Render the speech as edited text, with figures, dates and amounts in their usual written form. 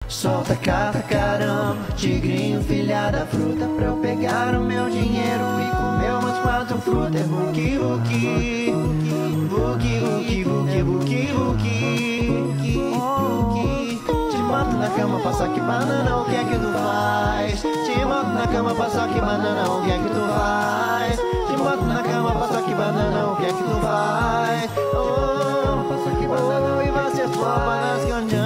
Solta carta, caramba, tigrinho, filha da fruta, pra eu pegar o meu dinheiro e comer umas 4 frutas. Vuki, vuki, vuki, vuki, vuki, vuki, vuki, vuki. Te boto na cama, passa que banana, o que é que tu faz? Te boto na cama, passa que banana, o que é que tu faz? Te boto na cama, passa que banana, o que é que tu faz? Oh, passa que banana, e você topa nas canjas.